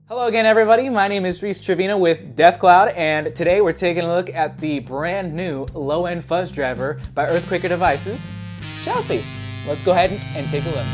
Hello again, everybody. My name is Reese Trevino with DeathCloud, and today we're taking a look at the brand new low-end fuzz driver by EarthQuaker devices, Chelsea. Let's go ahead and take a look.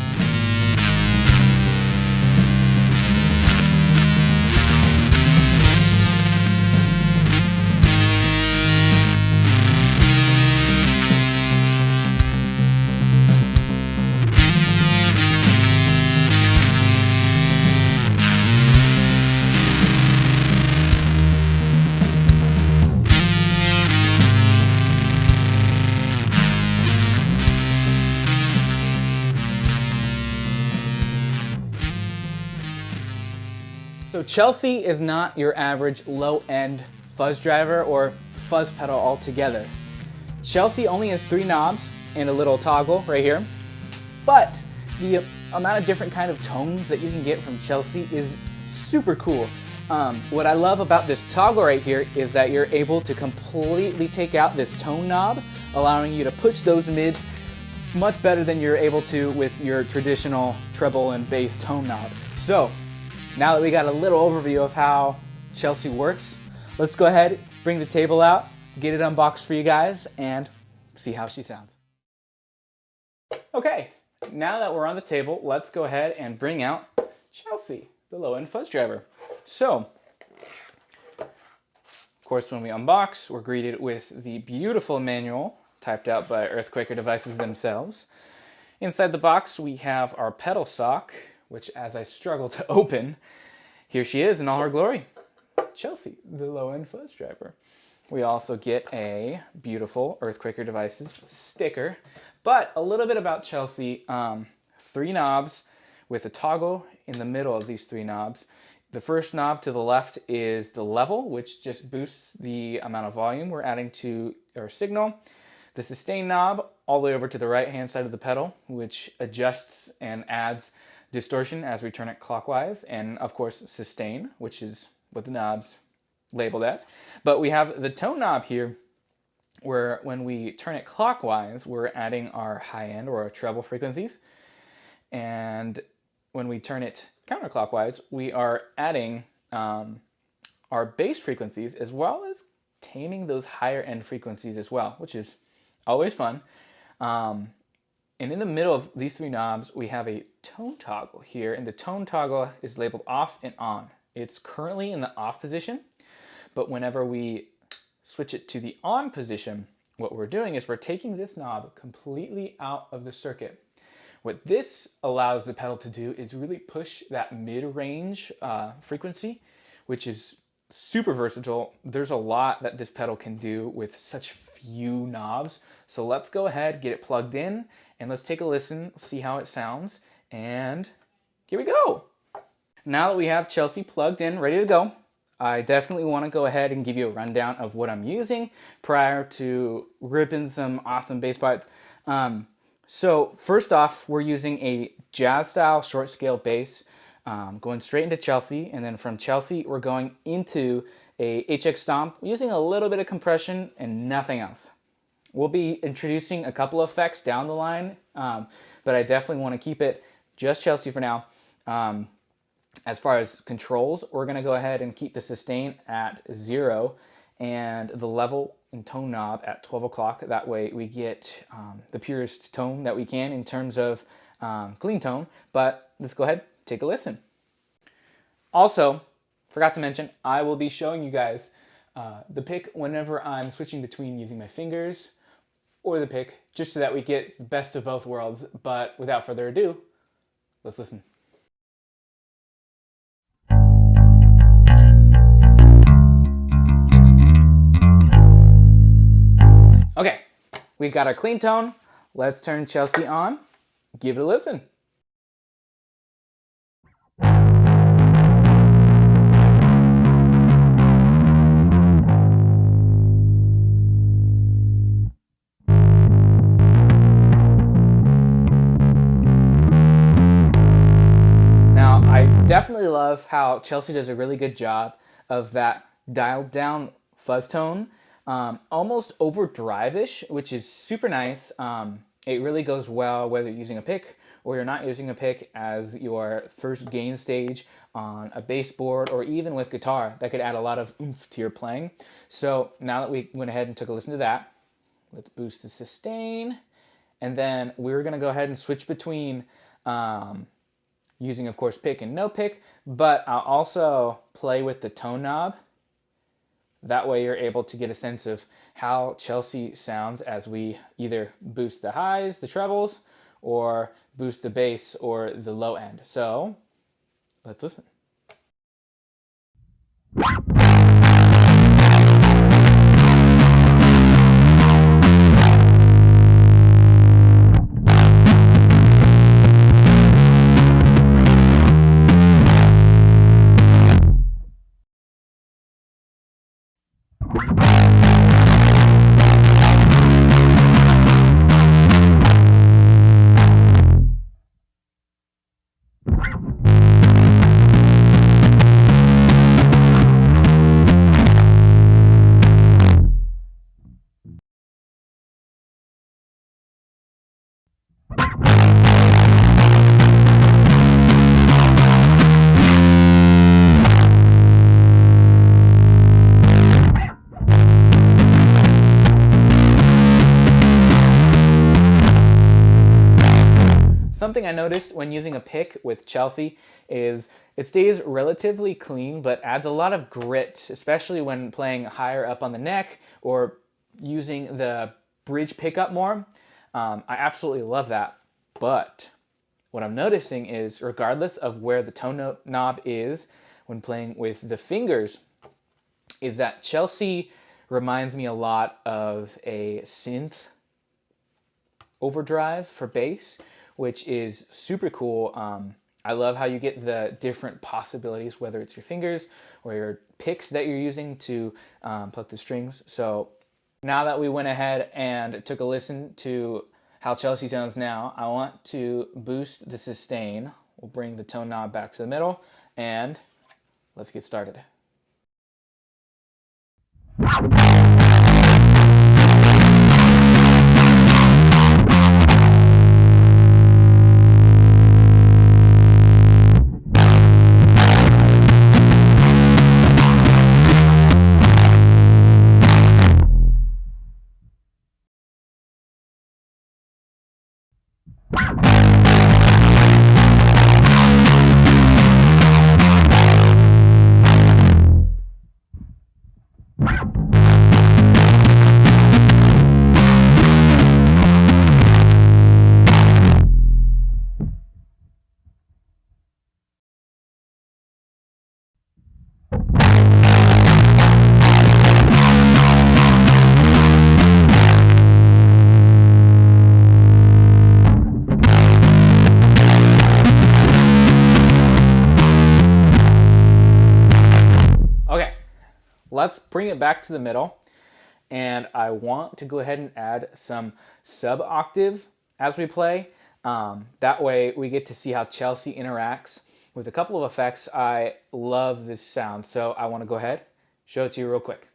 So Chelsea is not your average low-end fuzz driver or fuzz pedal altogether. Chelsea only has 3 knobs and a little toggle right here, but the amount of different kind of tones that you can get from Chelsea is super cool. What I love about this toggle right here is that you're able to completely take out this tone knob, allowing you to push those mids much better than you're able to with your traditional treble and bass tone knob. So now that we got a little overview of how Chelsea works, let's go ahead, bring the table out, get it unboxed for you guys, and see how she sounds. Okay, now that we're on the table, let's go ahead and bring out Chelsea, the low-end fuzz driver. So, of course, when we unbox, we're greeted with the beautiful manual typed out by EarthQuaker devices themselves. Inside the box, we have our pedal sock, which as I struggle to open, here she is in all her glory. Chelsea, the low-end fuzz driver. We also get a beautiful EarthQuaker devices sticker, but a little bit about Chelsea. 3 knobs with a toggle in the middle of these 3 knobs. The first knob to the left is the level, which just boosts the amount of volume we're adding to our signal. The sustain knob all the way over to the right-hand side of the pedal, which adjusts and adds distortion as we turn it clockwise, and of course sustain, which is what the knob's labeled as. But we have the tone knob here, where when we turn it clockwise, we're adding our high end or our treble frequencies, and when we turn it counterclockwise, we are adding our bass frequencies as well as taming those higher end frequencies as well, which is always fun. And in the middle of these 3 knobs, we have a tone toggle here, and the tone toggle is labeled off and on. It's currently in the off position, but whenever we switch it to the on position, what we're doing is we're taking this knob completely out of the circuit. What this allows the pedal to do is really push that mid-range frequency, which is super versatile. There's a lot that this pedal can do with such few knobs. So let's go ahead, get it plugged in, and let's take a listen, see how it sounds, and here we go. Now that we have Chelsea plugged in, ready to go, I definitely want to go ahead and give you a rundown of what I'm using prior to ripping some awesome bass parts. So first off, we're using a jazz style short scale bass, going straight into Chelsea, and then from Chelsea we're going into a HX stomp using a little bit of compression and nothing else. We'll be introducing a couple of effects down the line, but I definitely want to keep it just Chelsea for now. As far as controls, we're going to go ahead and keep the sustain at 0 and the level and tone knob at 12 o'clock. That way we get the purest tone that we can in terms of clean tone. But let's go ahead, take a listen. Also, forgot to mention, I will be showing you guys the pick whenever I'm switching between using my fingers or the pick, just so that we get the best of both worlds. But without further ado, let's listen. Okay, we've got our clean tone. Let's turn Chelsea on, give it a listen. Definitely love how Chelsea does a really good job of that dialed down fuzz tone, almost overdrive-ish, which is super nice. It really goes well whether you're using a pick or you're not using a pick as your first gain stage on a baseboard or even with guitar, that could add a lot of oomph to your playing. So now that we went ahead and took a listen to that, let's boost the sustain. And then we're going to go ahead and switch between using, of course, pick and no pick, but I'll also play with the tone knob. That way you're able to get a sense of how Chelsea sounds as we either boost the highs, the trebles, or boost the bass or the low end. So let's listen. Something I noticed when using a pick with Chelsea is it stays relatively clean, but adds a lot of grit, especially when playing higher up on the neck or using the bridge pickup more. I absolutely love that. But what I'm noticing is, regardless of where the tone knob is when playing with the fingers, is that Chelsea reminds me a lot of a synth overdrive for bass, which is super cool. I love how you get the different possibilities, whether it's your fingers or your picks that you're using to pluck the strings. So now that we went ahead and took a listen to how Chelsea sounds now, I want to boost the sustain. We'll bring the tone knob back to the middle and let's get started. Okay, let's bring it back to the middle, and I want to go ahead and add some sub octave as we play. That way we get to see how Chelsea interacts with a couple of effects. I love this sound, so I want to go ahead, show it to you real quick.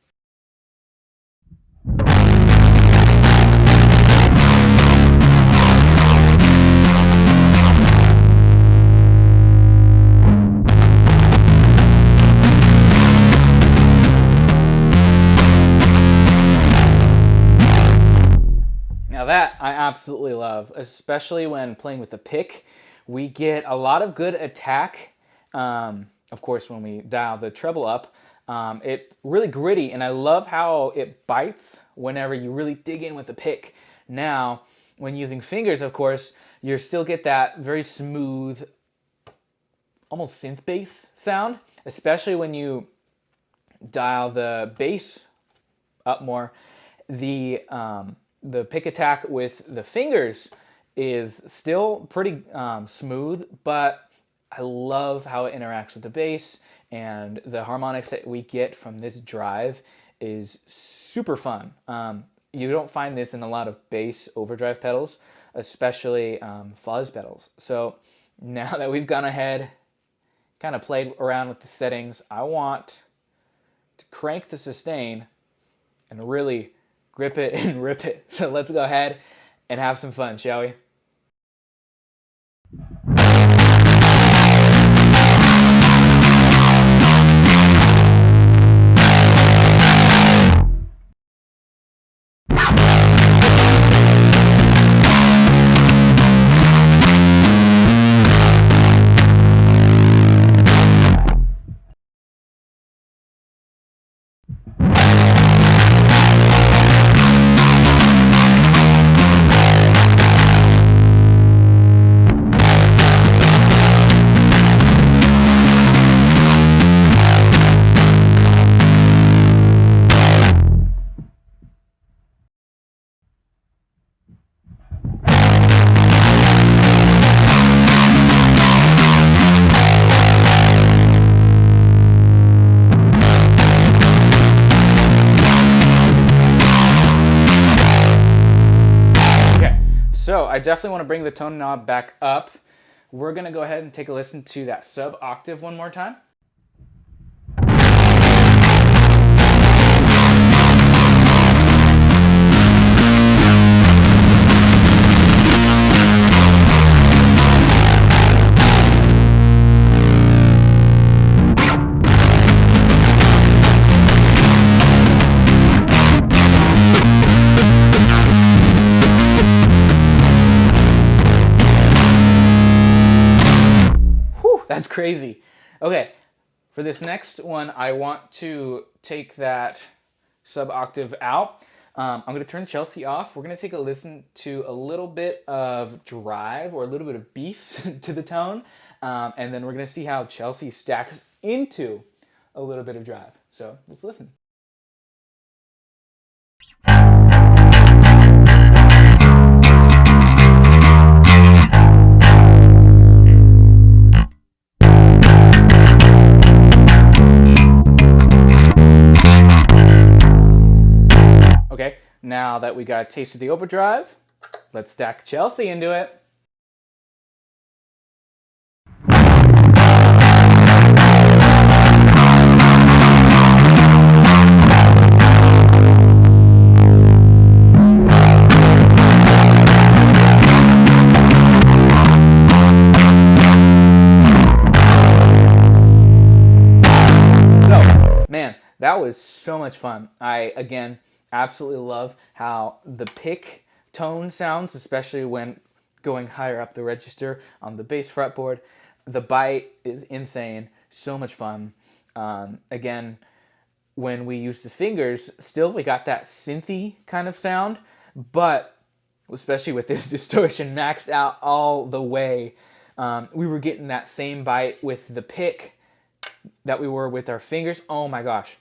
Now that I absolutely love, especially when playing with the pick. We get a lot of good attack. Of course, when we dial the treble up, it's really gritty, and I love how it bites whenever you really dig in with the pick. Now, when using fingers, of course, you still get that very smooth, almost synth bass sound, especially when you dial the bass up more. The pick attack with the fingers is still pretty smooth, but I love how it interacts with the bass, and the harmonics that we get from this drive is super fun. You don't find this in a lot of bass overdrive pedals, especially fuzz pedals. So now that we've gone ahead, kind of played around with the settings, I want to crank the sustain and really grip it and rip it. So let's go ahead and have some fun, shall we? I definitely want to bring the tone knob back up. We're going to go ahead and take a listen to that sub octave one more time. That's crazy. Okay, for this next one, I want to take that sub octave out. I'm going to turn Chelsea off. We're going to take a listen to a little bit of drive or a little bit of beef to the tone. And then we're going to see how Chelsea stacks into a little bit of drive. So let's listen. Okay, now that we got a taste of the overdrive, let's stack Chelsea into it. So, man, that was so much fun. Again, absolutely love how the pick tone sounds, especially when going higher up the register on the bass fretboard. The bite is insane, so much fun. Again, when we use the fingers, still we got that synthy kind of sound, but especially with this distortion maxed out all the way, we were getting that same bite with the pick that we were with our fingers. Oh my gosh,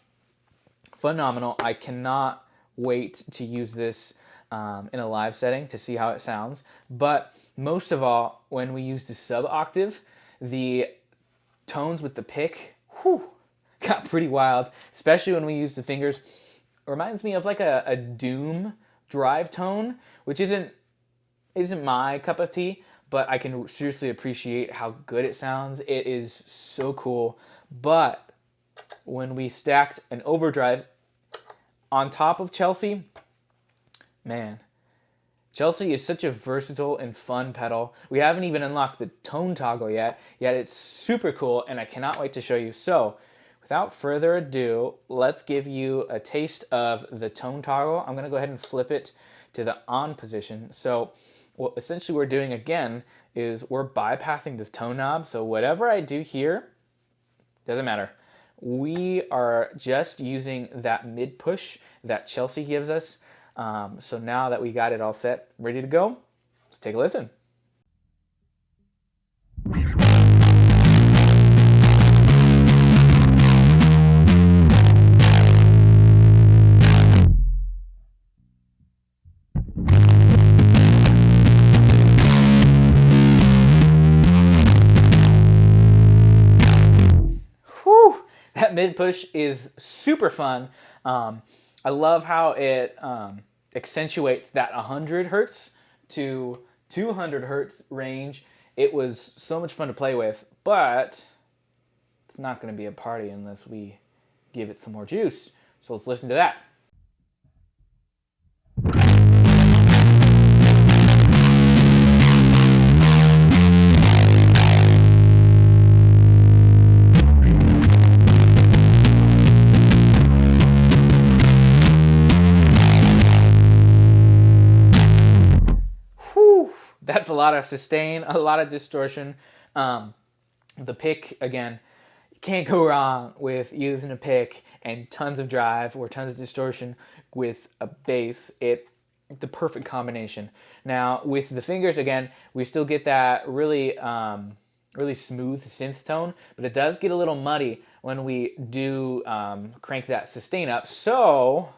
phenomenal. I cannot wait to use this in a live setting to see how it sounds. But most of all, when we use the sub octave, the tones with the pick got pretty wild, especially when we use the fingers. It reminds me of like a Doom drive tone, which isn't my cup of tea, but I can seriously appreciate how good it sounds. It is so cool. But when we stacked an overdrive on top of Chelsea, man, Chelsea is such a versatile and fun pedal. We haven't even unlocked the tone toggle yet it's super cool, and I cannot wait to show you. So without further ado, let's give you a taste of the tone toggle. I'm going to go ahead and flip it to the on position. So what essentially we're doing again is we're bypassing this tone knob. So whatever I do here, doesn't matter. We are just using that mid push that Chelsea gives us. So now that we got it all set, ready to go, let's take a listen. That mid push is super fun. I love how it accentuates that 100 hertz to 200 hertz range. It was so much fun to play with, but it's not going to be a party unless we give it some more juice. So let's listen to that. That's a lot of sustain, a lot of distortion. The pick, again, you can't go wrong with using a pick and tons of drive or tons of distortion with a bass. The perfect combination. Now with the fingers, again, we still get that really really smooth synth tone, but it does get a little muddy when we do crank that sustain up. So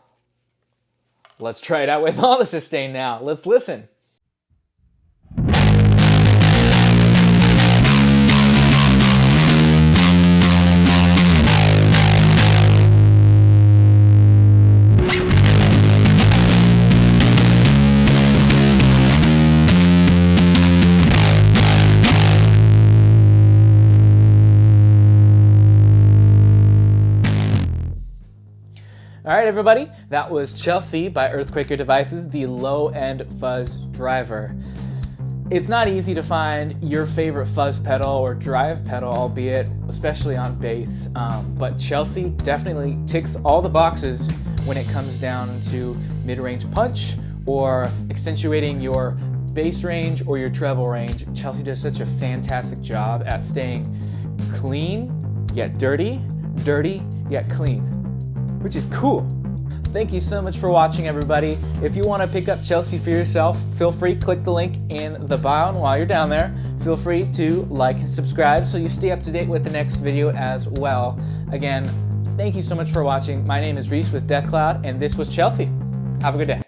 let's try it out with all the sustain now. Let's listen. All right, everybody, that was Chelsea by EarthQuaker Devices, the low-end fuzz driver. It's not easy to find your favorite fuzz pedal or drive pedal, albeit especially on bass, but Chelsea definitely ticks all the boxes when it comes down to mid-range punch or accentuating your bass range or your treble range. Chelsea does such a fantastic job at staying clean yet dirty, dirty yet clean, which is cool. Thank you so much for watching, everybody. If you want to pick up Chelsea for yourself, feel free, click the link in the bio, and while you're down there, feel free to like and subscribe so you stay up to date with the next video as well. Again, thank you so much for watching. My name is Reese with DeathCloud, and this was Chelsea. Have a good day.